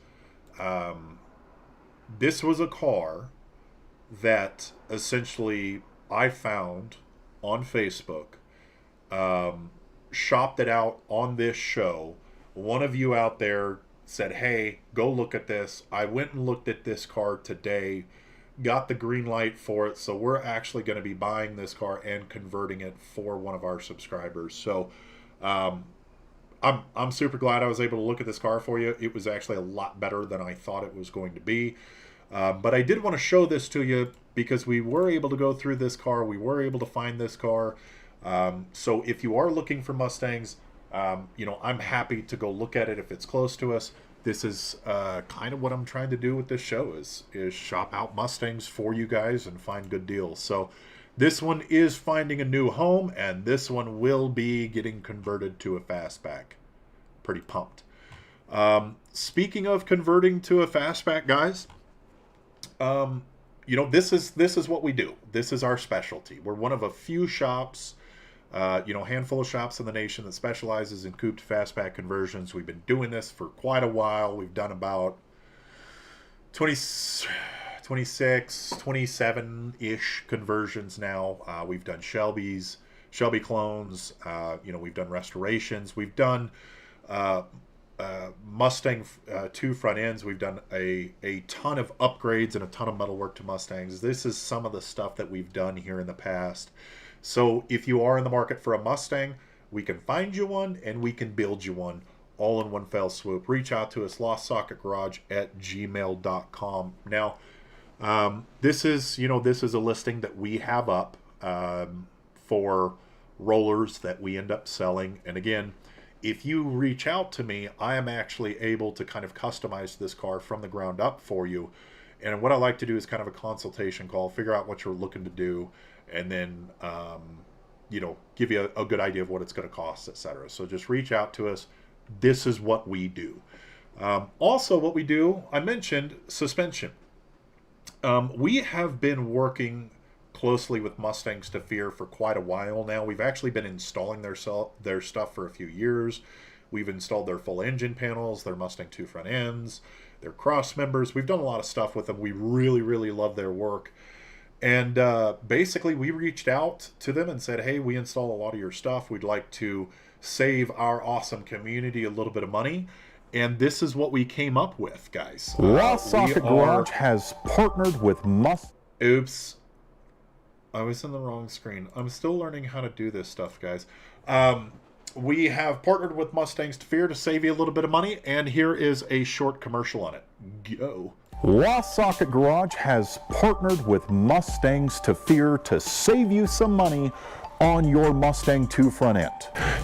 This was a car that essentially I found on Facebook, shopped it out on this show. One of you out there said, hey, go look at this. I went and looked at this car today, got the green light for it, so we're actually going to be buying this car and converting it for one of our subscribers. So I'm super glad I was able to look at this car for you. It was actually a lot better than I thought it was going to be. But I did want to show this to you because we were able to go through this car. We were able to find this car. So if you are looking for Mustangs, you know, I'm happy to go look at it if it's close to us. This is kind of what I'm trying to do with this show is shop out Mustangs for you guys and find good deals. So this one is finding a new home, and this one will be getting converted to a fastback. Pretty pumped. Speaking of converting to a fastback, guys, you know, this is what we do. This is our specialty. We're one of a few shops, you know, handful of shops in the nation that specializes in coupe to fastback conversions. We've been doing this for quite a while. We've done about 26, 27-ish conversions now. We've done Shelby's, Shelby clones. You know, we've done restorations. We've done Mustang 2 front ends. We've done a ton of upgrades and a ton of metalwork to Mustangs. This is some of the stuff that we've done here in the past. So if you are in the market for a Mustang, we can find you one and we can build you one all in one fell swoop. Reach out to us, LostSocketGarage@gmail.com. Now, this is, you know, this is a listing that we have up for rollers that we end up selling. And again, if you reach out to me, I am actually able to kind of customize this car from the ground up for you. And what I like to do is kind of a consultation call, figure out what you're looking to do, and then, you know, give you a good idea of what it's going to cost, etc. So just reach out to us. This is what we do. Also, what we do, I mentioned suspension. We have been working closely with Mustangs to Fear for quite a while now. We've actually been installing their stuff for a few years. We've installed their full engine panels, their Mustang 2 front ends, their cross members. We've done a lot of stuff with them. We really, really love their work. And basically, we reached out to them and said, hey, we install a lot of your stuff. We'd like to save our awesome community a little bit of money. And this is what we came up with, guys. LostSocketGarage has partnered with Oops. I was in the wrong screen. I'm still learning how to do this stuff, guys. We have partnered with Mustangs to Fear to save you a little bit of money. And here is a short commercial on it. Go. LostSocketGarage has partnered with Mustangs to Fear to save you some money on your Mustang 2 front end.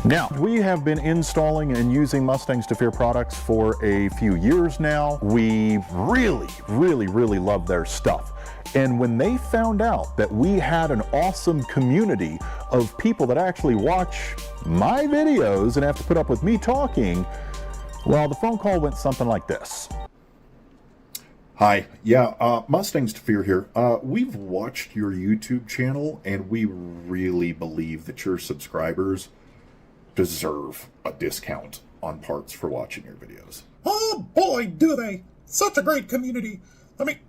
Now, we have been installing and using Mustangs to Fear products for a few years now. We really, really, really love their stuff. And when they found out that we had an awesome community of people that actually watch my videos and have to put up with me talking, well, the phone call went something like this. Hi, Mustangs to Fear here. We've watched your YouTube channel, and we really believe that your subscribers deserve a discount on parts for watching your videos. Oh boy, do they! Such a great community! I mean,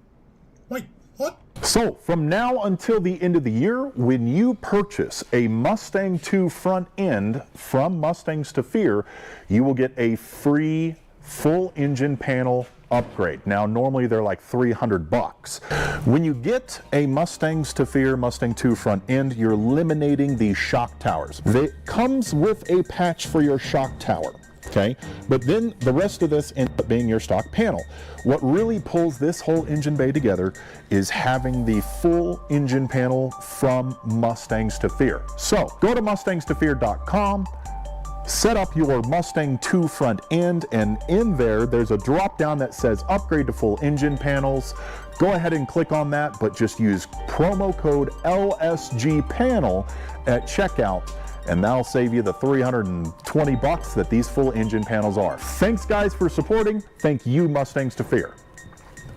wait, what? So, from now until the end of the year, when you purchase a Mustang 2 front end from Mustangs to Fear, you will get a free full engine panel upgrade. Now, normally they're like $300. When you get a Mustangs to Fear Mustang 2 front end, you're eliminating the shock towers. It comes with a patch for your shock tower, okay? But then the rest of this ends up being your stock panel. What really pulls this whole engine bay together is having the full engine panel from Mustangs to Fear. So, go to MustangsToFear.com, set up your Mustang 2 front end, and in there's a drop down that says upgrade to full engine panels. Go ahead and click on that, but just use promo code LSGpanel at checkout, and that'll save you the 320 bucks that these full engine panels are. Thanks guys for supporting. Thank you Mustangs to Fear.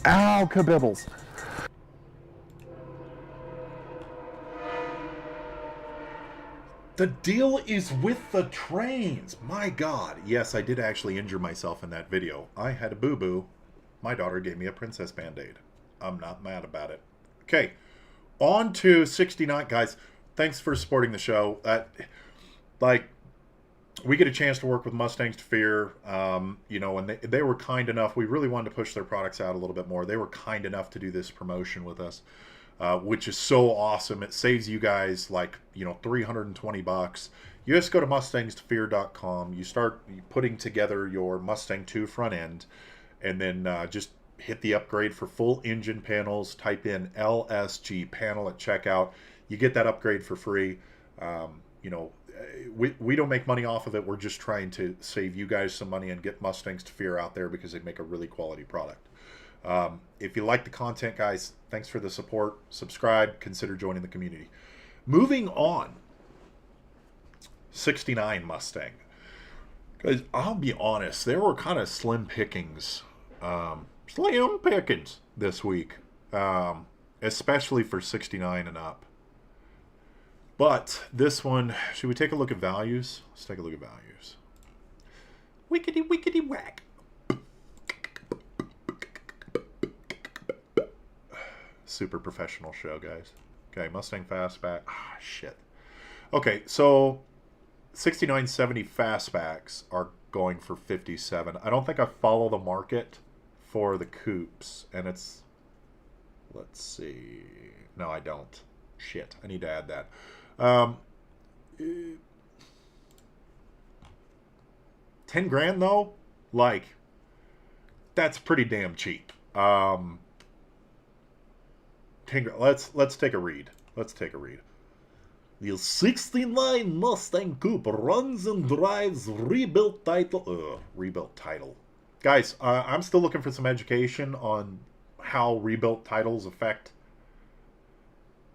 Ow, kabibbles. The deal is with the trains. My God. Yes, I did actually injure myself in that video. I had a boo-boo. My daughter gave me a princess Band-Aid. I'm not mad about it. Okay, on to 69. Guys, thanks for supporting the show. We get a chance to work with Mustangs to Fear, you know, and they were kind enough. We really wanted to push their products out a little bit more. They were kind enough to do this promotion with us, which is so awesome. It saves you guys like, you know, 320 bucks. You just go to MustangsToFear.com. You start putting together your Mustang 2 front end, and then just hit the upgrade for full engine panels. Type in LSG panel at checkout. You get that upgrade for free. You know, we don't make money off of it. We're just trying to save you guys some money and get Mustangs to Fear out there because they make a really quality product. If you like the content, guys, thanks for the support. Subscribe. Consider joining the community. Moving on. 69 Mustang. Guys, I'll be honest. There were kind of slim pickings. Slim pickings this week. Especially for 69 and up. But this one, should we take a look at values? Let's take a look at values. Wickety, wickety, whack. Super professional show, guys. Okay, MustangFastback. Ah, shit. Okay, so 6970 fastbacks are going for 57. I don't think I follow the market for the coupes, and it's, let's see. No, I don't. Shit, I need to add that. 10 grand though, like, that's pretty damn cheap. 10 grand. Let's take a read. Let's take a read. The 69 Mustang Coupe runs and drives rebuilt title. Guys, I'm still looking for some education on how rebuilt titles affect,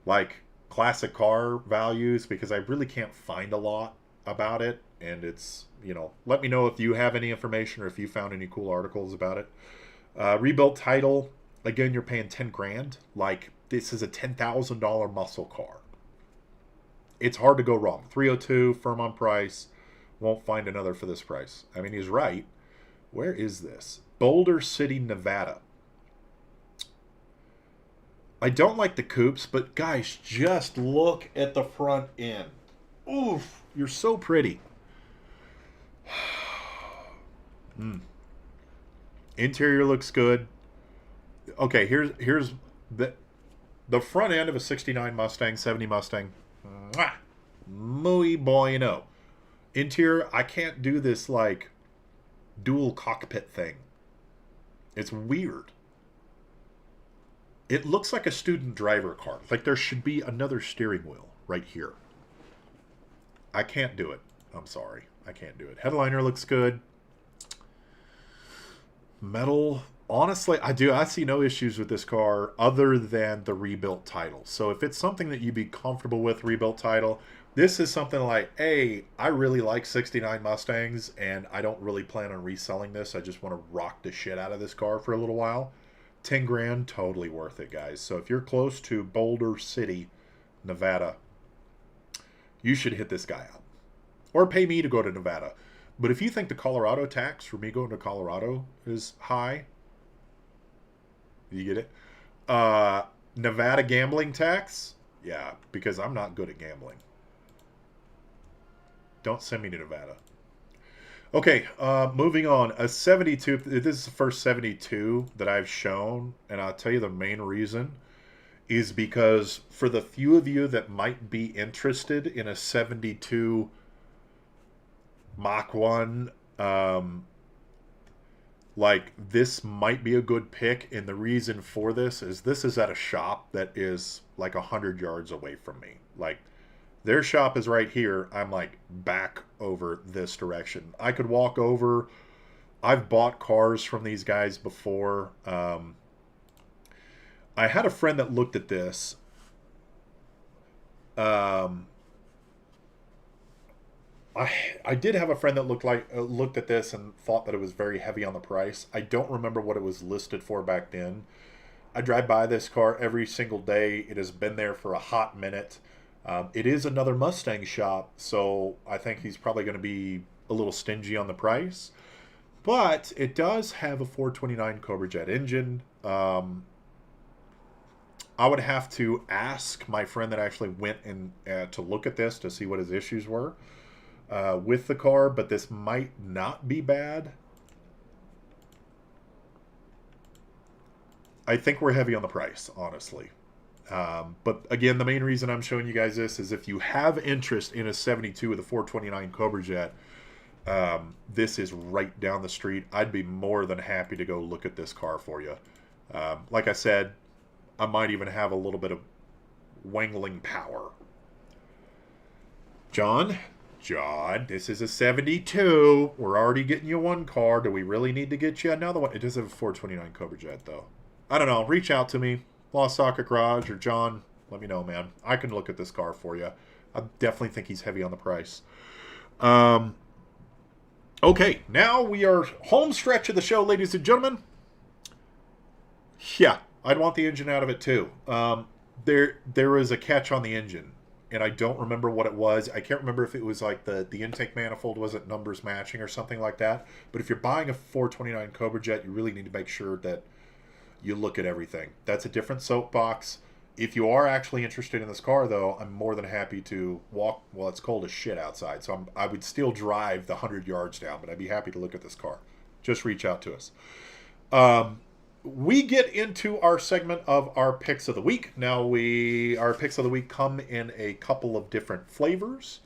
like, classic car values, because I really can't find a lot about it. And it's, you know, let me know if you have any information or if you found any cool articles about it. Rebuilt title, again, you're paying 10 grand. Like, this is a $10,000 muscle car. It's hard to go wrong. 302, firm on price. Won't find another for this price. I mean, he's right. Where is this? Boulder City, Nevada. I don't like the coupes, but guys, just look at the front end. Oof, you're so pretty. Interior looks good. Okay, here's the front end of a 69 Mustang, 70 Mustang. Mwah! Muy bueno. Interior, I can't do this like dual cockpit thing. It's weird. It looks like a student driver car. Like there should be another steering wheel right here. I can't do it. I'm sorry. I can't do it. Headliner looks good. Metal. Honestly, I see no issues with this car other than the rebuilt title. So if it's something that you'd be comfortable with, rebuilt title, this is something like, hey, I really like 69 Mustangs and I don't really plan on reselling this. I just want to rock the shit out of this car for a little while. 10 grand, totally worth it, guys. So if you're close to Boulder City, Nevada, you should hit this guy up. Or pay me to go to Nevada. But if you think the Colorado tax for me going to Colorado is high, you get it? Nevada gambling tax? Yeah, because I'm not good at gambling. Don't send me to Nevada. Okay, moving on. A 72. This is the first 72 that I've shown, and I'll tell you the main reason is because for the few of you that might be interested in a 72 Mach 1, like this might be a good pick, and the reason for this is at a shop that is like 100 yards away from me. Like, their shop is right here. I'm like back over this direction. I could walk over. I've bought cars from these guys before. I had a friend that looked at this. I did have a friend that looked at this and thought that it was very heavy on the price. I don't remember what it was listed for back then. I drive by this car every single day. It has been there for a hot minute. It is another Mustang shop, so I think he's probably going to be a little stingy on the price. But it does have a 429 Cobra Jet engine. I would have to ask my friend that actually went in to look at this to see what his issues were with the car, but this might not be bad. I think we're heavy on the price, honestly. But again, the main reason I'm showing you guys this is if you have interest in a 72 with a 429 Cobra Jet, this is right down the street. I'd be more than happy to go look at this car for you. Like I said, I might even have a little bit of wangling power. John, this is a 72. We're already getting you one car. Do we really need to get you another one? It does have a 429 Cobra Jet, though. I don't know. Reach out to me, Lost Socket Garage, or John. Let me know, man. I can look at this car for you. I definitely think he's heavy on the price. Okay, now we are home stretch of the show, ladies and gentlemen. Yeah, I'd want the engine out of it too. There is a catch on the engine, and I don't remember what it was. I can't remember if it was like the intake manifold wasn't numbers matching or something like that. But if you're buying a 429 Cobra Jet, you really need to make sure that you look at everything. That's a different soapbox. If you are actually interested in this car, though, I'm more than happy to walk. Well, it's cold as shit outside, so I would still drive the 100 yards down, but I'd be happy to look at this car. Just reach out to us. We get into our segment of our picks of the week. Now, our picks of the week come in a couple of different flavors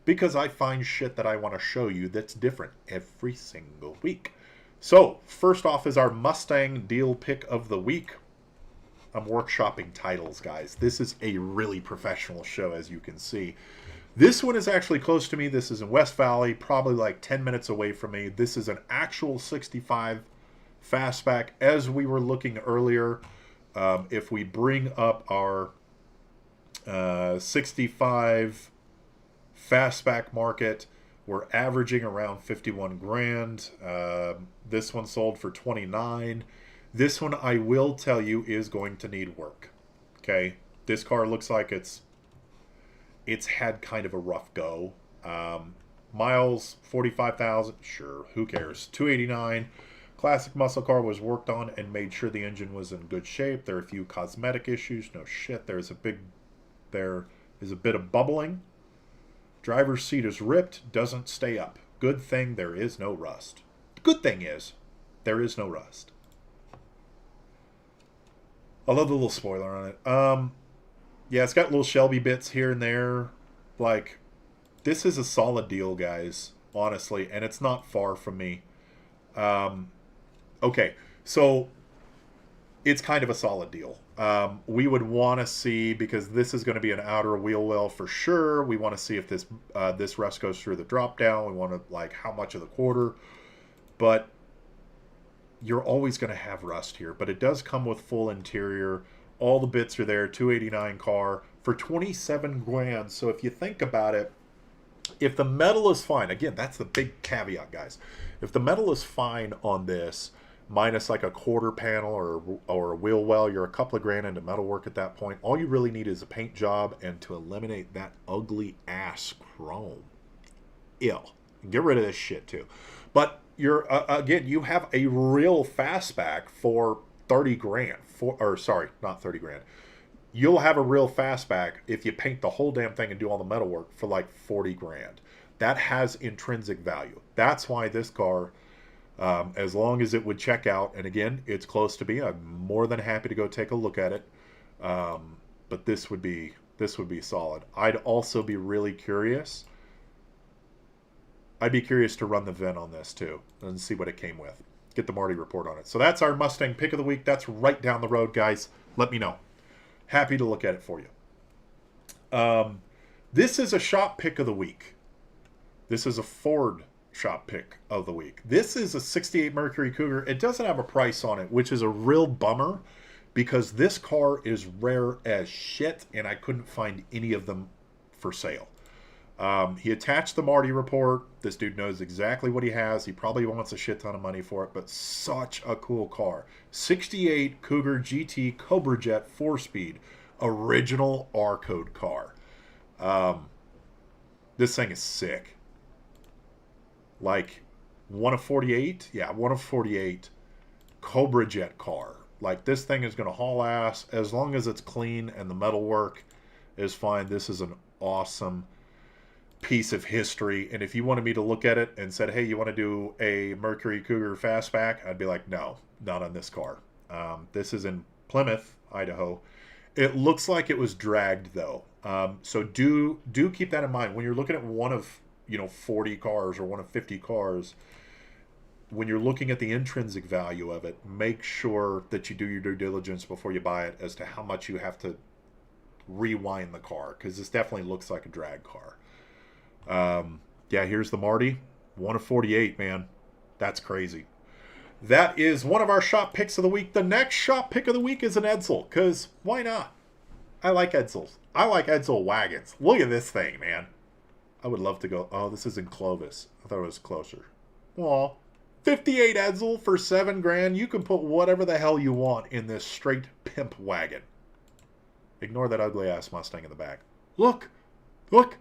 because I find shit that I want to show you that's different every single week. So, first off is our Mustang deal pick of the week. I'm workshopping titles, guys. This is a really professional show, as you can see. This one is actually close to me. This is in West Valley, probably like 10 minutes away from me. This is an actual 65 Fastback. As we were looking earlier, if we bring up our 65 Fastback market, we're averaging around 51 grand. This one sold for 29. This one, I will tell you, is going to need work. Okay, this car looks like it's had kind of a rough go. Miles 45,000. Sure, who cares? 289. Classic muscle car was worked on and made sure the engine was in good shape. There are a few cosmetic issues. No shit. There is a bit of bubbling. Driver's seat is ripped. Doesn't stay up. Good thing there is no rust. The good thing is there is no rust. I love the little spoiler on it. Yeah, it's got little Shelby bits here and there. Like, this is a solid deal, guys. Honestly, and it's not far from me. Okay, so it's kind of a solid deal. We would want to see, because this is going to be an outer wheel well for sure. We want to see if this rust goes through the drop down. We want to, like, how much of the quarter. But you're always going to have rust here. But it does come with full interior. All the bits are there. 289 car for 27 grand. So if you think about it, if the metal is fine, again, that's the big caveat, guys. If the metal is fine on this, minus like a quarter panel or a wheel well, you're a couple of grand into metal work at that point. All you really need is a paint job and to eliminate that ugly ass chrome. Ill. Get rid of this shit too. But you're again, you have a real fastback for 30 grand. Sorry, not 30 grand. You'll have a real fastback if you paint the whole damn thing and do all the metal work for like 40 grand. That has intrinsic value. That's why this car, as long as it would check out, and again, it's close to me, I'm more than happy to go take a look at it. But this would be solid. I'd also be really curious. I'd be curious to run the vent on this too and see what it came with. Get the Marty report on it. So that's our Mustang pick of the week. That's right down the road, guys. Let me know. Happy to look at it for you. This is a shop pick of the week. This is a Ford shop pick of the week. This is a 68 Mercury Cougar. It doesn't have a price on it, which is a real bummer because this car is rare as shit and I couldn't find any of them for sale. He attached the Marty report. This dude knows exactly what he has. He probably wants a shit ton of money for it, but such a cool car. 68 Cougar GT Cobra Jet 4-speed. Original R-code car. This thing is sick. Like, 1 of 48? Yeah, 1 of 48 Cobra Jet car. Like, this thing is going to haul ass as long as it's clean and the metalwork is fine. This is an awesome piece of history. And if you wanted me to look at it and said, hey, you want to do a Mercury Cougar Fastback, I'd be like, no, not on this car. This is in Plymouth, Idaho. It looks like it was dragged, though. So do keep that in mind when you're looking at one of 40 cars or one of 50 cars. When you're looking at the intrinsic value of it, make sure that you do your due diligence before you buy it as to how much you have to rewind the car, because this definitely looks like a drag car. Yeah, here's the Marty. 1 of 48, man. That's crazy. That is one of our shop picks of the week. The next shop pick of the week is an Edsel, because why not? I like Edsels. I like Edsel wagons. Look at this thing, man. I would love to go. Oh, this is in Clovis. I thought it was closer. Aw. 58 Edsel for $7,000. You can put whatever the hell you want in this straight pimp wagon. Ignore that ugly ass Mustang in the back. Look, look,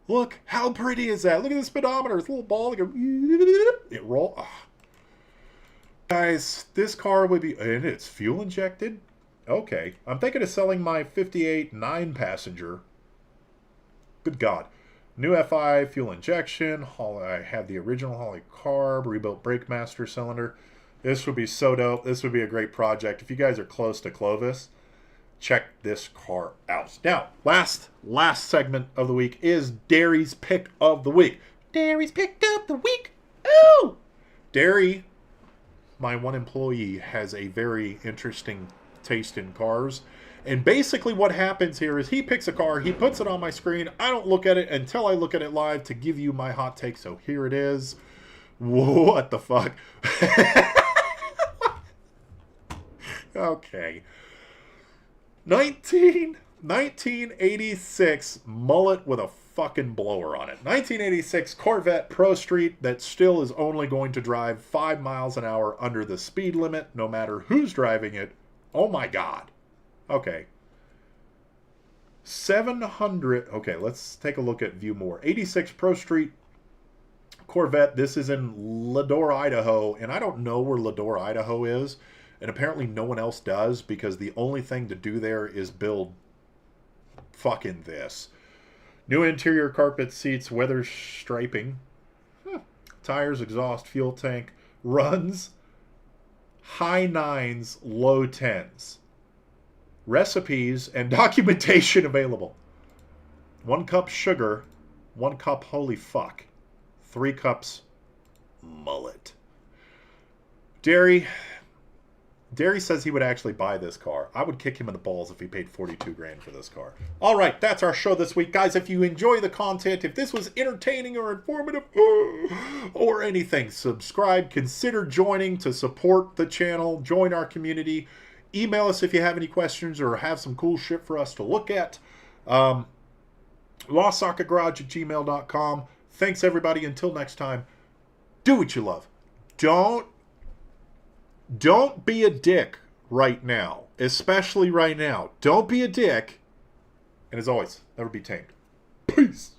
look. How pretty is that? Look at the speedometer. It's a little ball. It roll. Oh. Guys, this car would be, and it's fuel injected. Okay, I'm thinking of selling my 58 9-passenger. Good God. New FI, fuel injection. I have the original Holly carb, rebuilt brake master cylinder. This would be so dope. This would be a great project. If you guys are close to Clovis, check this car out. Now, last segment of the week is Derry's pick of the week. Derry's pick of the week. Ooh! Derry, my one employee, has a very interesting taste in cars. And basically what happens here is he picks a car, he puts it on my screen. I don't look at it until I look at it live to give you my hot take. So here it is. What the fuck? Okay. 1986 mullet with a fucking blower on it. 1986 Corvette Pro Street that still is only going to drive 5 miles an hour under the speed limit, no matter who's driving it. Oh my God. Okay. 700. Okay, let's take a look at View More. 86 Pro Street Corvette. This is in Ladore, Idaho. And I don't know where Ladore, Idaho is. And apparently no one else does, because the only thing to do there is build fucking this. New interior carpet, seats, weather striping. Tires, exhaust, fuel tank. Runs high 9s, low 10s. Recipes and documentation available. 1 cup sugar, 1 cup holy fuck, 3 cups mullet. Derry says he would actually buy this car. I would kick him in the balls if he paid $42,000 for this car. All right, that's our show this week, guys. If you enjoy the content, if this was entertaining or informative or anything, subscribe. Consider joining to support the channel. Join our community. Email us if you have any questions or have some cool shit for us to look at. LostSocketGarage@gmail.com. Thanks, everybody. Until next time, do what you love. Don't be a dick right now. Especially right now. Don't be a dick. And as always, never be tamed. Peace.